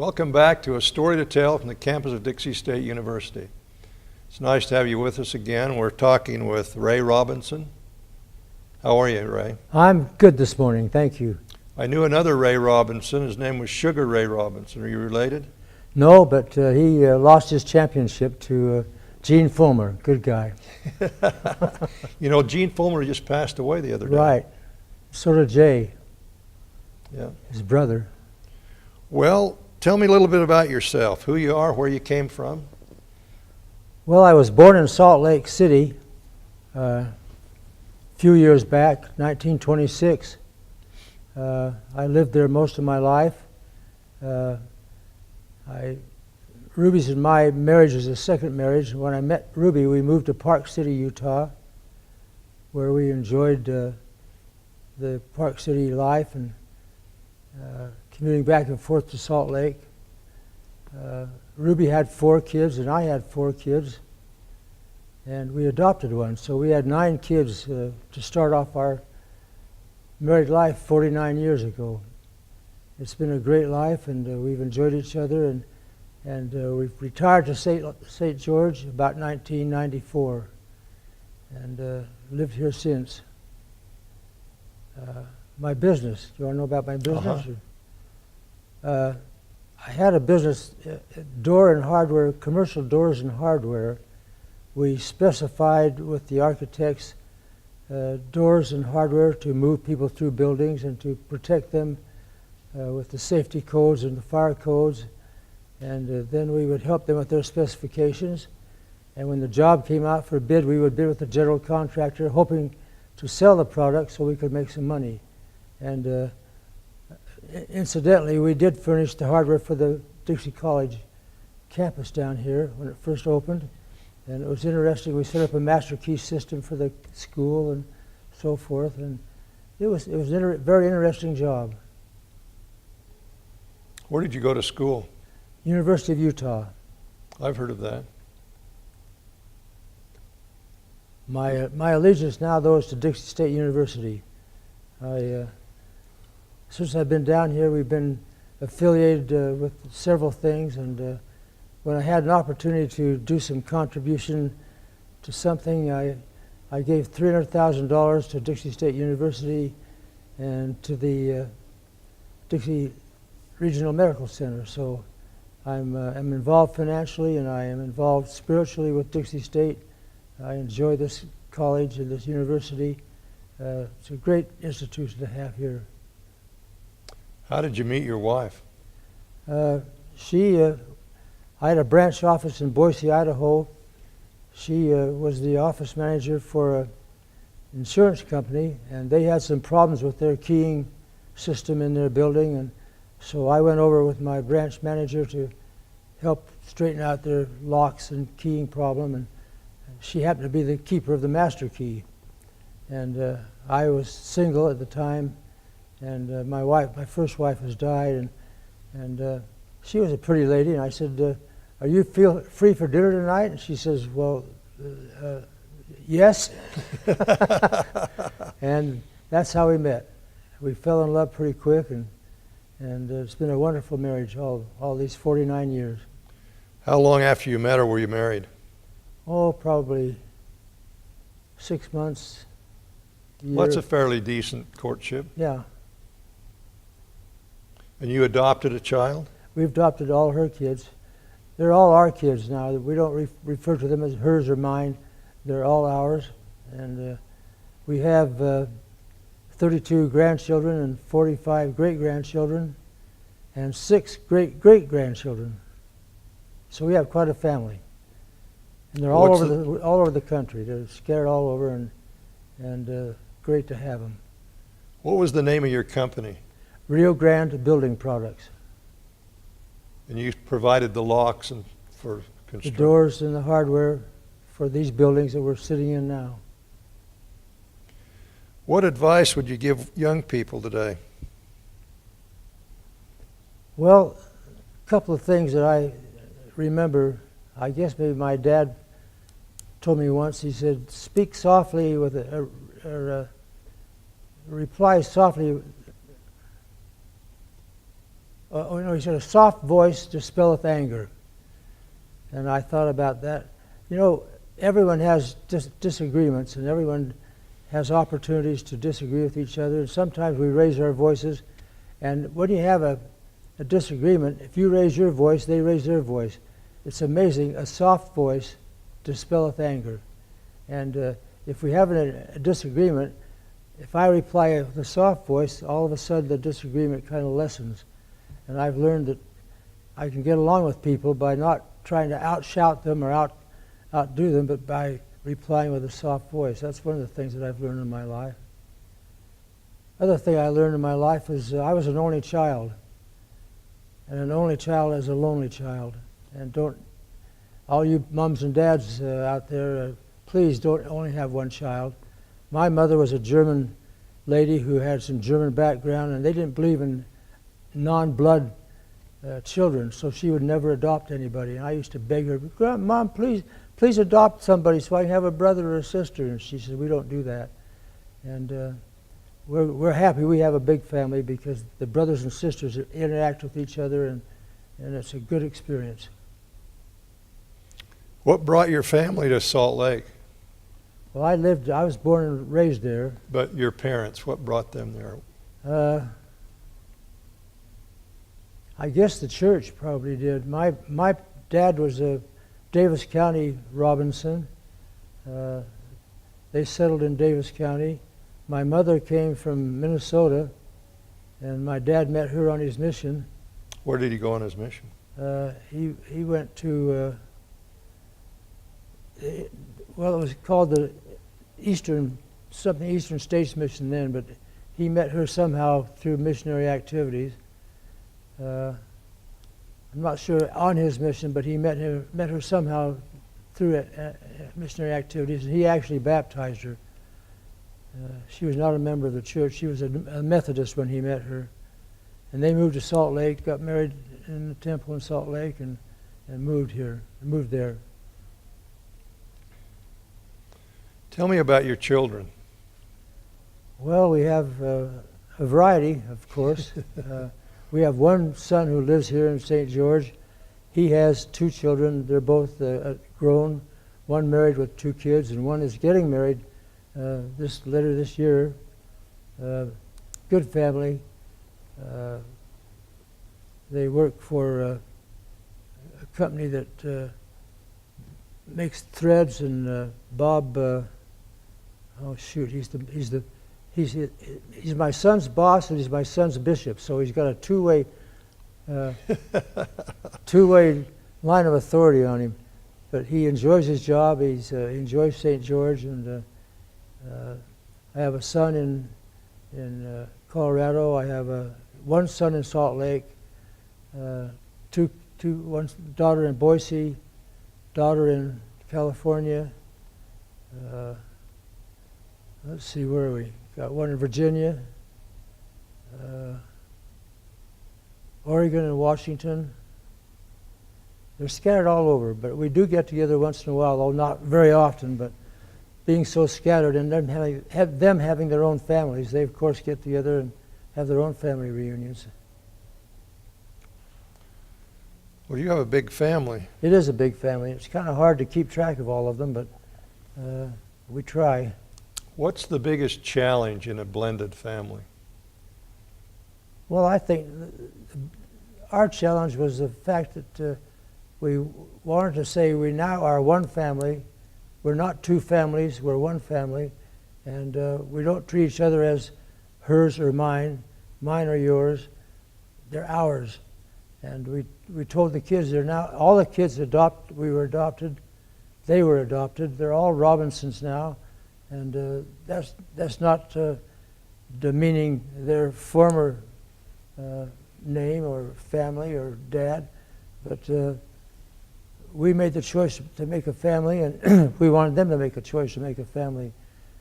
Welcome back to A Story to Tell from the campus of Dixie State University. It's nice to have you with us again. We're talking with Ray Robinson. How are you, Ray? I'm good this morning, thank you. I knew another Ray Robinson. His name was Sugar Ray Robinson. Are you related? No, but he lost his championship to Gene Fulmer, good guy. You know, Gene Fulmer just passed away the other day. Right. So did Jay, Yeah. his brother. Well, tell me a little bit about yourself, who you are, where you came from. Well, I was born in Salt Lake City a few years back, 1926. I lived there most of my life. Ruby's and my marriage was a second marriage. When I met Ruby, we moved to Park City, Utah, where we enjoyed the Park City life and commuting back and forth to Salt Lake. Ruby had 4 kids and I had 4 kids, and we adopted one. So we had 9 kids to start off our married life 49 years ago. It's been a great life, and we've enjoyed each other, and we've retired to St. George about 1994 and lived here since. My business, do you want to know about my business? I had a business, door and hardware, commercial doors and hardware. We specified with the architects doors and hardware to move people through buildings and to protect them with the safety codes and the fire codes. And then we would help them with their specifications. And when the job came out for bid, we would bid with the general contractor, hoping to sell the product so we could make some money. And incidentally, we did furnish the hardware for the Dixie College campus down here when it first opened. And it was interesting. We set up a master key system for the school and so forth. And it was a very interesting job. Where did you go to school? University of Utah. I've heard of that. My allegiance now, though, is to Dixie State University. Since I've been down here, we've been affiliated with several things, and when I had an opportunity to do some contribution to something, I gave $300,000 to Dixie State University and to the Dixie Regional Medical Center. So I'm involved financially, and I am involved spiritually with Dixie State. I enjoy this college and this university. It's a great institution to have here. How did you meet your wife? I had a branch office in Boise, Idaho. She was the office manager for an insurance company, and they had some problems with their keying system in their building, and so I went over with my branch manager to help straighten out their locks and keying problem, and she happened to be the keeper of the master key. And I was single at the time, and my first wife has died, and she was a pretty lady, and I said, are you free for dinner tonight? And she says, well, yes. And that's how we met. We fell in love pretty quick, and it's been a wonderful marriage all these 49 years. How long after you met her were you married? Oh, probably 6 months. Well, that's a fairly decent courtship. Yeah. And you adopted a child? We've adopted all her kids. They're all our kids now. We don't refer to them as hers or mine. They're all ours. And we have 32 grandchildren and 45 great-grandchildren and 6 great-great-grandchildren. So we have quite a family. And they're all over the country. They're scattered all over, and great to have them. What was the name of your company? Rio Grande Building Products. And you provided the locks and for The construction? doors and the hardware for these buildings that we're sitting in now. What advice would you give young people today? Well, a couple of things that I remember. I guess maybe my dad told me once. He said, "Speak softly with reply softly he said, a soft voice dispelleth anger. And I thought about that. You know, everyone has disagreements, and everyone has opportunities to disagree with each other. And sometimes we raise our voices. And when you have a disagreement, if you raise your voice, they raise their voice. It's amazing. A soft voice dispelleth anger. And if we have a disagreement, if I reply with a soft voice, all of a sudden the disagreement kind of lessens. And I've learned that I can get along with people by not trying to outshout them or outdo them, but by replying with a soft voice. That's one of the things that I've learned in my life. Other thing I learned in my life is I was an only child. And an only child is a lonely child. And all you mums and dads out there, please don't only have one child. My mother was a German lady who had some German background, and they didn't believe in non-blood children, so she would never adopt anybody. And I used to beg her, Mom, please adopt somebody so I can have a brother or a sister. And she said, we don't do that. And we're happy we have a big family because the brothers and sisters interact with each other, and it's a good experience. What brought your family to Salt Lake? Well, I was born and raised there. But your parents, what brought them there? I guess the church probably did. My dad was a Davis County Robinson. They settled in Davis County. My mother came from Minnesota, and my dad met her on his mission. Where did he go on his mission? He went to, it was called the Eastern States Mission then, but he met her somehow through missionary activities. I'm not sure on his mission, but he met her somehow through missionary activities, and he actually baptized her. She was not a member of the church. She was a Methodist when he met her. And they moved to Salt Lake, got married in the temple in Salt Lake, and moved there. Tell me about your children. Well, we have a variety, of course. We have one son who lives here in St. George. He has two children. They're both grown. One married with two kids, and one is getting married later this year. Good family. They work for a company that makes threads, and Bob. He's my son's boss, and he's my son's bishop. So he's got a two-way line of authority on him. But he enjoys his job. He enjoys St. George, and I have a son in Colorado. I have one son in Salt Lake. One daughter in Boise, daughter in California. Let's see, where are we? Got one in Virginia, Oregon and Washington. They're scattered all over, but we do get together once in a while, though not very often. But being so scattered and them having their own families, they of course get together and have their own family reunions. Well, you have a big family. It is a big family. It's kind of hard to keep track of all of them, but we try. What's the biggest challenge in a blended family? Well, I think our challenge was the fact that we wanted to say we now are one family. We're not two families, we're one family. And we don't treat each other as hers or mine or yours. They're ours. And we told the kids they're now, all the kids we were adopted, they were adopted. They're all Robinsons now. And that's not demeaning their former name or family or dad, but we made the choice to make a family, and we wanted them to make a choice to make a family,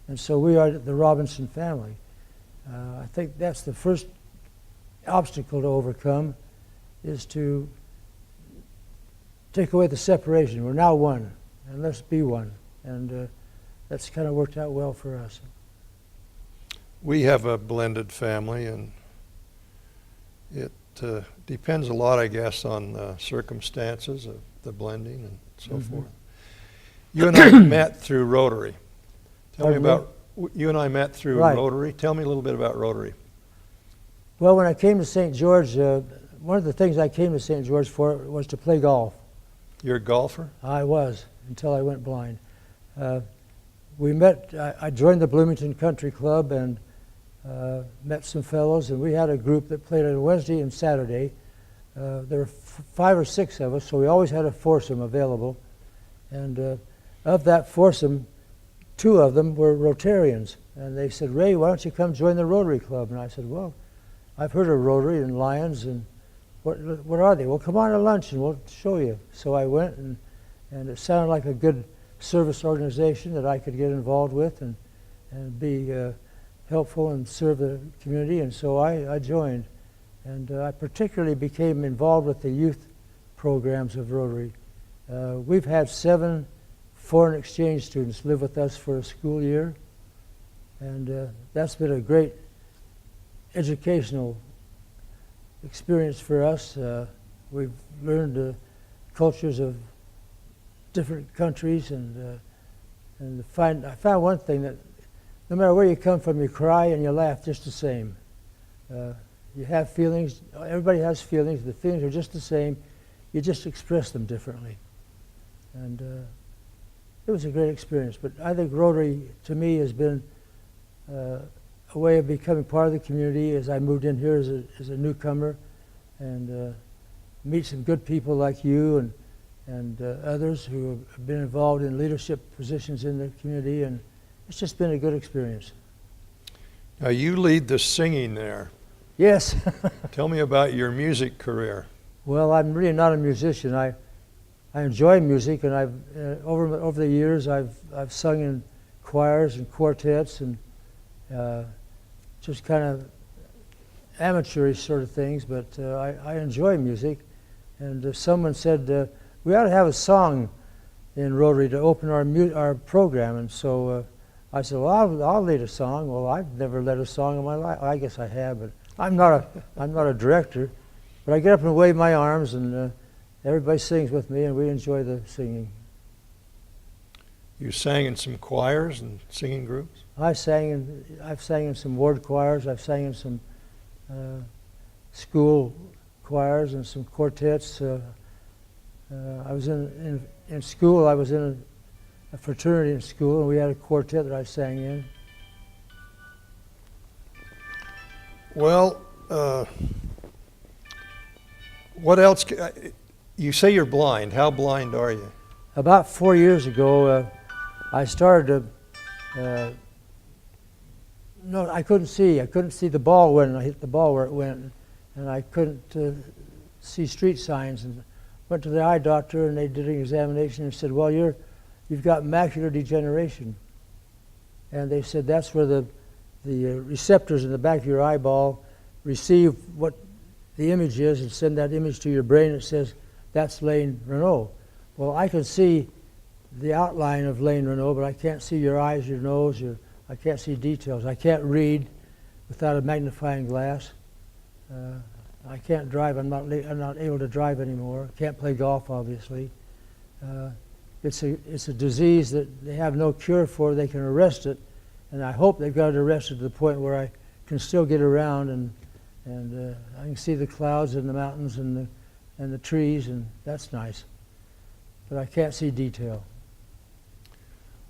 and so we are the Robinson family. I think that's the first obstacle to overcome, is to take away the separation. We're now one, and let's be one, and that's kind of worked out well for us. We have a blended family, and it depends a lot, I guess, on circumstances of the blending and so forth. You and I met through Rotary. Tell me Pardon me? about, you and I met through Right. Rotary. Tell me a little bit about Rotary. Well, when I came to St. George, one of the things I came to St. George for was to play golf. You're a golfer? I was, until I went blind. We met, I joined the Bloomington Country Club and met some fellows, and we had a group that played on Wednesday and Saturday. There were 5 or 6 of us, so we always had a foursome available. And of that foursome, 2 of them were Rotarians. And they said, "Ray, why don't you come join the Rotary Club?" And I said, "Well, I've heard of Rotary and Lions, and what are they?" "Well, come on to lunch and we'll show you." So I went, and it sounded like a good service organization that I could get involved with and be helpful and serve the community, and so I joined. And I particularly became involved with the youth programs of Rotary. We've had 7 foreign exchange students live with us for a school year, and that's been a great educational experience for us. We've learned cultures of different countries, and I found one thing, that no matter where you come from, you cry and you laugh just the same. You have feelings. Everybody has feelings. The feelings are just the same. You just express them differently. And it was a great experience. But I think Rotary, to me, has been a way of becoming part of the community as I moved in here as a newcomer, and meet some good people like you and others who have been involved in leadership positions in the community, and it's just been a good experience. Now, you lead the singing there. Yes. Tell me about your music career. Well, I'm really not a musician. I enjoy music, and I've over the years I've sung in choirs and quartets and just kind of amateurish sort of things. But I enjoy music, and someone said we ought to have a song in Rotary to open our program, and so I said, "Well, I'll lead a song." Well, I've never led a song in my life. I guess I have, but I'm not a director. But I get up and wave my arms, and everybody sings with me, and we enjoy the singing. You sang in some choirs and singing groups? I've sang in some ward choirs. I've sang in some school choirs and some quartets. I was in school. I was in a fraternity in school, and we had a quartet that I sang in. Well, what else? You say you're blind. How blind are you? About 4 years ago, I started to. No, I couldn't see. I couldn't see the ball when I hit the ball where it went, and I couldn't see street signs. And went to the eye doctor, and they did an examination and said, "Well, you've got macular degeneration." And they said that's where the receptors in the back of your eyeball receive what the image is and send that image to your brain. It says, "That's Lane Ronnow." Well, I can see the outline of Lane Ronnow, but I can't see your eyes, your nose, I can't see details. I can't read without a magnifying glass. I can't drive. I'm not able to drive anymore. Can't play golf, obviously. It's a disease that they have no cure for. They can arrest it, and I hope they've got it arrested to the point where I can still get around and I can see the clouds and the mountains and the trees, and that's nice. But I can't see detail.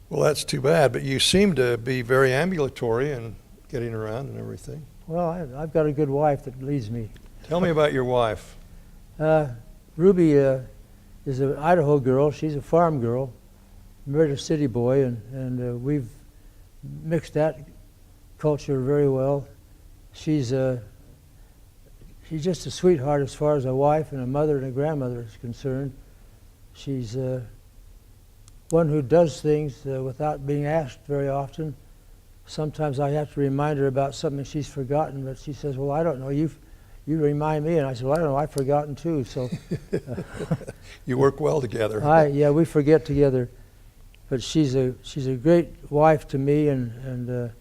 Well, that's too bad, but you seem to be very ambulatory and getting around and everything. Well, I've got a good wife that leads me. Tell me about your wife. Ruby is an Idaho girl. She's a farm girl, married a city boy, and we've mixed that culture very well. She's just a sweetheart as far as a wife and a mother and a grandmother is concerned. She's one who does things without being asked very often. Sometimes I have to remind her about something she's forgotten, but she says, "Well, I don't know. You remind me." And I said, "Well, I don't know. I've forgotten too." So You work well together. yeah, we forget together. But she's a great wife to me and a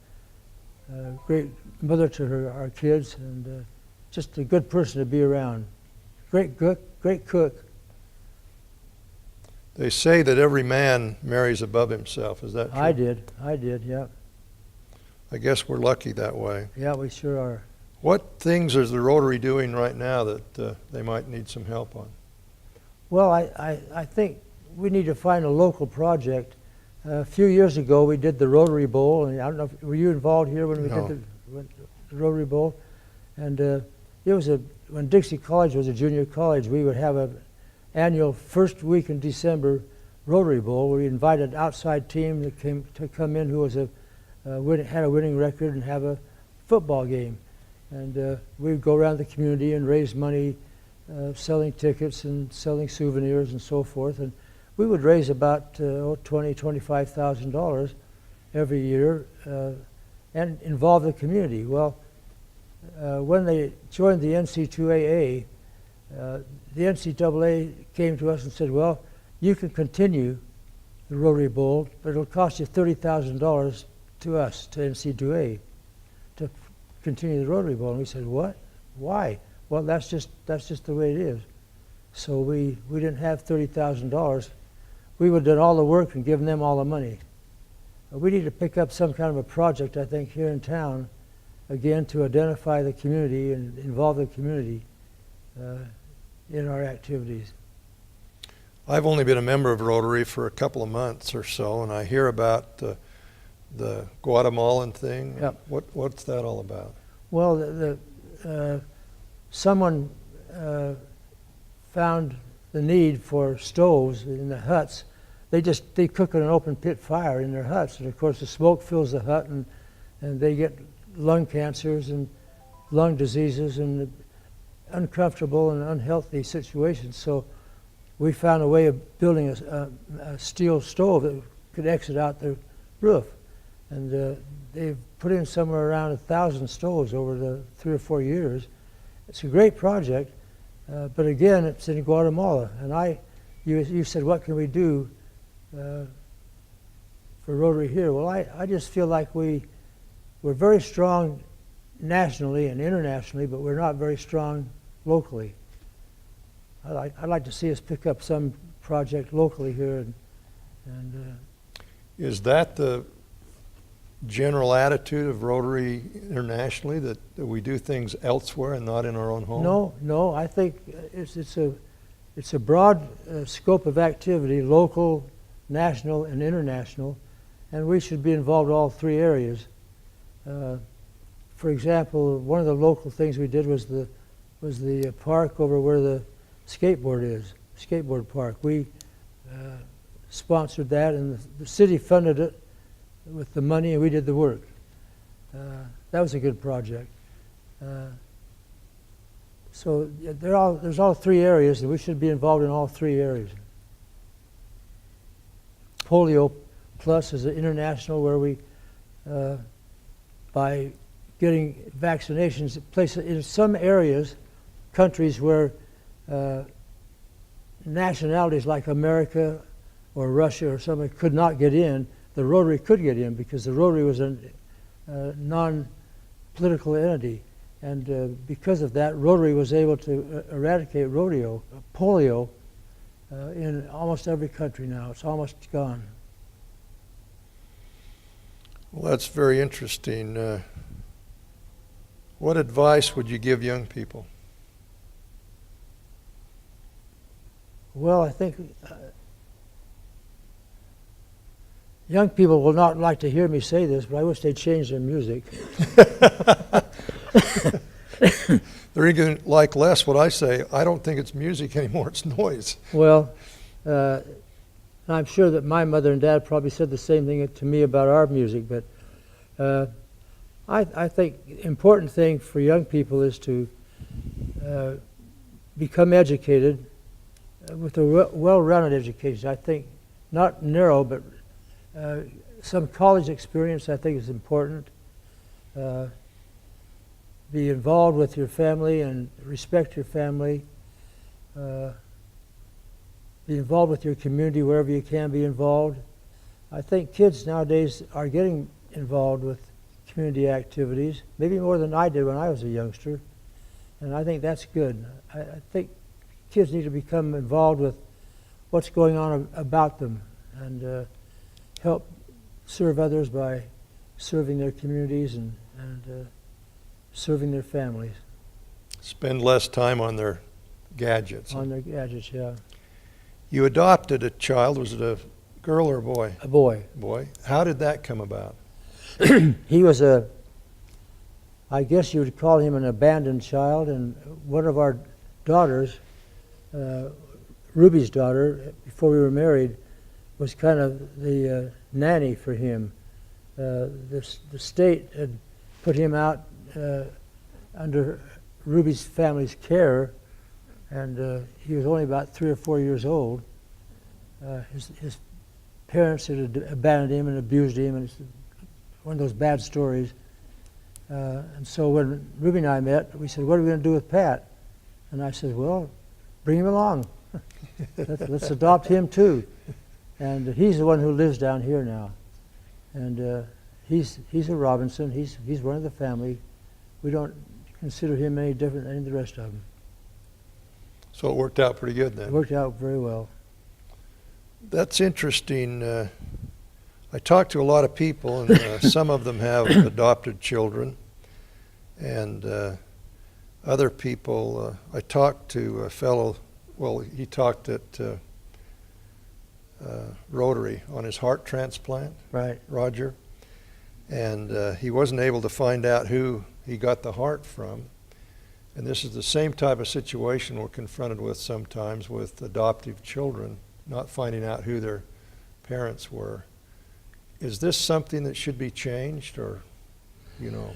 great mother to our kids, and just a good person to be around. Great cook, great cook. They say that every man marries above himself. Is that true? I did, yeah. I guess we're lucky that way. Yeah, we sure are. What things is the Rotary doing right now that they might need some help on? Well, I think we need to find a local project. A few years ago, we did the Rotary Bowl, and I don't know, were you involved here when we No. did the Rotary Bowl? And it was when Dixie College was a junior college, we would have an annual first week in December Rotary Bowl, where we invited an outside team that came to come in who was had a winning record and have a football game. And we'd go around the community and raise money, selling tickets and selling souvenirs and so forth. And we would raise about $25,000 every year and involve the community. Well, when they joined the NC2AA, the NCAA came to us and said, well, you can continue the Rotary Bowl, but it'll cost you $30,000 to us, to NC2A, to continue the Rotary Bowl. And we said, what? Why? Well, that's just the way it is. So we didn't have $30,000. We would have done all the work and given them all the money. We need to pick up some kind of a project, I think, here in town, again, to identify the community and involve the community in our activities. I've only been a member of Rotary for a couple of months or so, and I hear about the Guatemalan thing. Yep. What's that all about? Well, someone found the need for stoves in the huts. They cook in an open pit fire in their huts, and of course the smoke fills the hut, and they get lung cancers and lung diseases and uncomfortable and unhealthy situations. So we found a way of building a steel stove that could exit out the roof, and they've put in somewhere around 1,000 stoves over the 3 or 4 years. It's a great project, but again, it's in Guatemala. And you said, what can we do for Rotary here? Well, I just feel like we're very strong nationally and internationally, but we're not very strong locally. I'd like to see us pick up some project locally here. Is that the general attitude of Rotary internationally, that we do things elsewhere and not in our own home? No. I think it's a broad scope of activity, local, national, and international, and we should be involved in all three areas. For example, one of the local things we did was the park over where the skateboard park. We sponsored that, and the city funded it with the money, and we did the work. That was a good project. So there's all three areas, and we should be involved in all three areas. Polio Plus is an international where we, by getting vaccinations, in some areas, countries where nationalities like America or Russia or something could not get in, the Rotary could get in, because the Rotary was a non-political entity. And because of that, Rotary was able to eradicate polio in almost every country now. It's almost gone. Well, that's very interesting. What advice would you give young people? Well, I think young people will not like to hear me say this, but I wish they'd change their music. They're even like less what I say. I don't think it's music anymore, it's noise. Well, I'm sure that my mother and dad probably said the same thing to me about our music, but I think the important thing for young people is to become educated with a well-rounded education. I think not narrow, but some college experience I think is important. Be involved with your family and respect your family. Be involved with your community wherever you can be involved. I think kids nowadays are getting involved with community activities, maybe more than I did when I was a youngster. And I think that's good. I think kids need to become involved with what's going on about them and help serve others by serving their communities and serving their families. Spend less time on their gadgets. On their gadgets, yeah. You adopted a child. Was it a girl or a boy? A boy. Boy. How did that come about? He was I guess you would call him an abandoned child, and one of our daughters, Ruby's daughter, before we were married, was kind of the nanny for him. The state had put him out under Ruby's family's care, and he was only about 3 or 4 years old. His parents had abandoned him and abused him, and it's one of those bad stories. And so when Ruby and I met, we said, "What are we going to do with Pat?" And I said, "Well, bring him along. Let's adopt him too." And he's the one who lives down here now. And he's a Robinson. He's one of the family. We don't consider him any different than any of the rest of them. So it worked out pretty good then. It worked out very well. That's interesting. I talk to a lot of people, and some of them have adopted children. And other people, I talked to a fellow, well, he talked at Rotary on his heart transplant, Right. Roger. And he wasn't able to find out who he got the heart from. And this is the same type of situation we're confronted with sometimes with adoptive children, not finding out who their parents were. Is this something that should be changed, or, you know?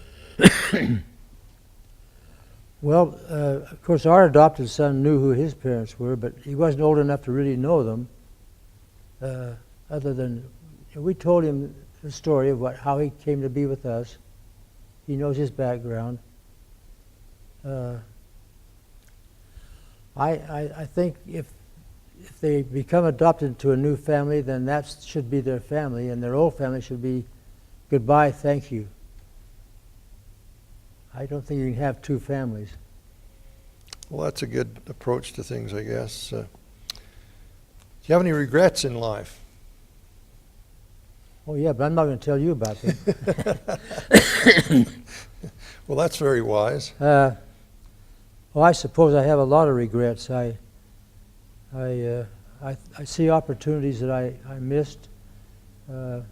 Well, of course, our adopted son knew who his parents were, but he wasn't old enough to really know them. Other than we told him the story of how he came to be with us. He knows his background. I think if they become adopted to a new family, then that should be their family, and their old family should be goodbye, thank you. I don't think you can have two families. Well, that's a good approach to things, I guess. Do you have any regrets in life? Oh yeah, but I'm not going to tell you about them. Well, that's very wise. Well, I suppose I have a lot of regrets. I see opportunities that I missed. I've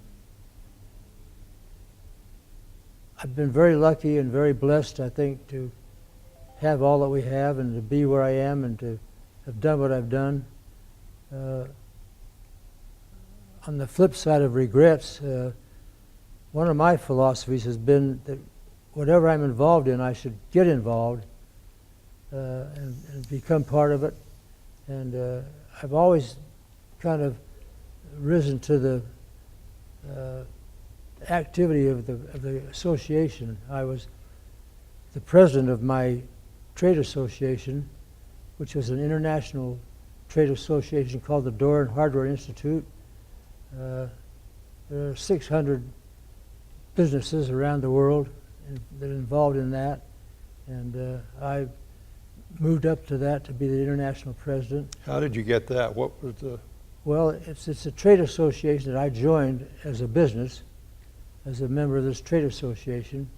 been very lucky and very blessed, I think, to have all that we have and to be where I am and to have done what I've done. On the flip side of regrets, one of my philosophies has been that whatever I'm involved in, I should get involved and become part of it. And I've always kind of risen to the activity of the association. I was the president of my trade association, which was an international trade association called the Door and Hardware Institute. There are 600 businesses around the world that are involved in that, and I moved up to that to be the international president. How did you get that? What was the... Well, it's a trade association that I joined as a business, as a member of this trade association,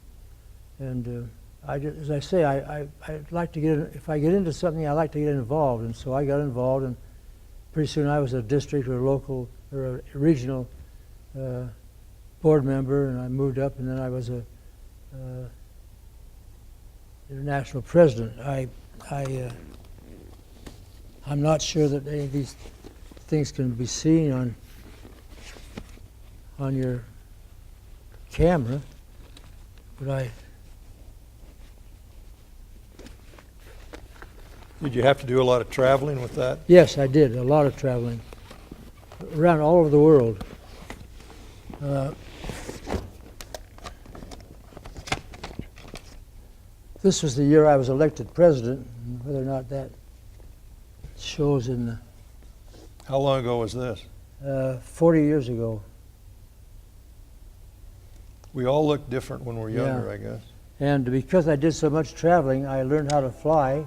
and as I say, I'd like to get in, if I get into something, I like to get involved, and so I got involved, and pretty soon I was a district or a local or a regional board member, and I moved up, and then I was a international president. I'm not sure that any of these things can be seen on your camera, but Did you have to do a lot of traveling with that? Yes, I did a lot of traveling around all over the world. This was the year I was elected president, and whether or not that shows in the How long ago was this? 40 years ago. We all look different when we're younger, Yeah. I guess. And because I did so much traveling, I learned how to fly.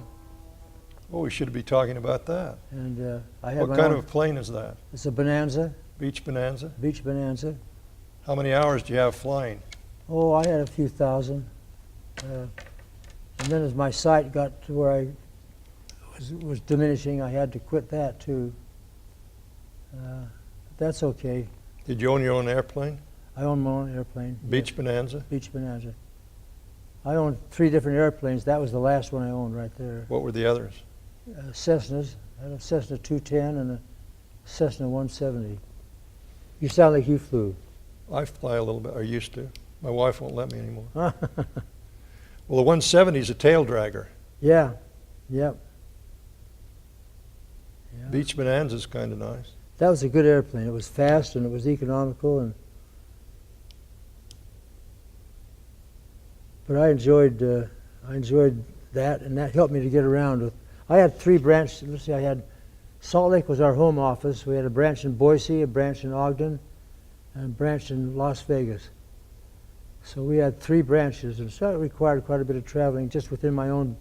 Oh, we should be talking about that. And I had What my kind own, of a plane is that? it's a Bonanza, Beach Bonanza? Beach Bonanza. How many hours do you have flying? Oh, I had a few thousand. And then as my sight got to where I was diminishing, I had to quit that too. But that's okay. Did you own your own airplane? I own my own airplane. Beach yes. Bonanza? Beach Bonanza. I owned 3 different airplanes. That was the last one I owned right there. What were the others? Cessnas. I had a Cessna 210 and a Cessna 170. You sound like you flew. I fly a little bit, I used to. My wife won't let me anymore. Well, the 170 is a tail dragger. Yeah. Yep. Yeah. Beach Bonanza is kind of nice. That was a good airplane. It was fast and it was economical, and but I enjoyed that, and that helped me to get around. With I had 3 branches. Let's see, I had Salt Lake was our home office. We had a branch in Boise, a branch in Ogden, and a branch in Las Vegas. So we had 3 branches, and so it required quite a bit of traveling just within my own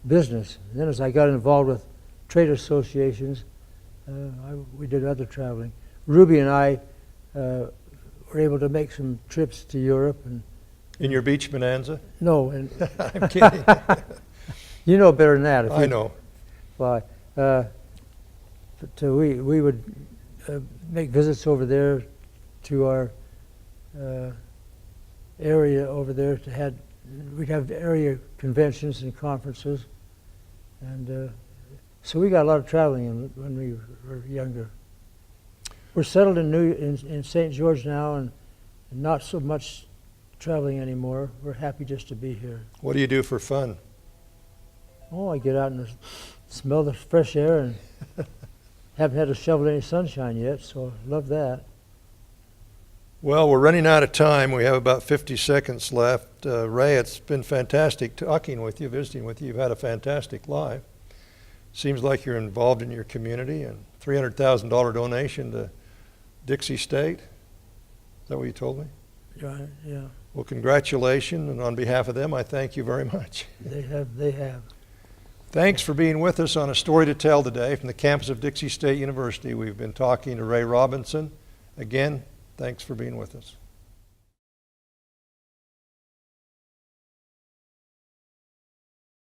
business. And then as I got involved with trade associations, we did other traveling. Ruby and I were able to make some trips to Europe. And In your Beach Bonanza? no, and I'm kidding. you know better than that. If I you know. fly. We would make visits over there to our area over there. We'd have area conventions and conferences, and so we got a lot of traveling when we were younger. We're settled in St. George now, and not so much traveling anymore. We're happy just to be here. What do you do for fun? Oh, I get out and smell the fresh air, and haven't had to shovel any sunshine yet, so love that. Well, we're running out of time. We have about 50 seconds left. Ray, it's been fantastic talking with you, visiting with you. You've had a fantastic life. Seems like you're involved in your community, and $300,000 donation to Dixie State. Is that what you told me? Right, yeah. Well, congratulations, and on behalf of them, I thank you very much. They have. Thanks for being with us on A Story to Tell today from the campus of Dixie State University. We've been talking to Ray Robinson. Again, thanks for being with us.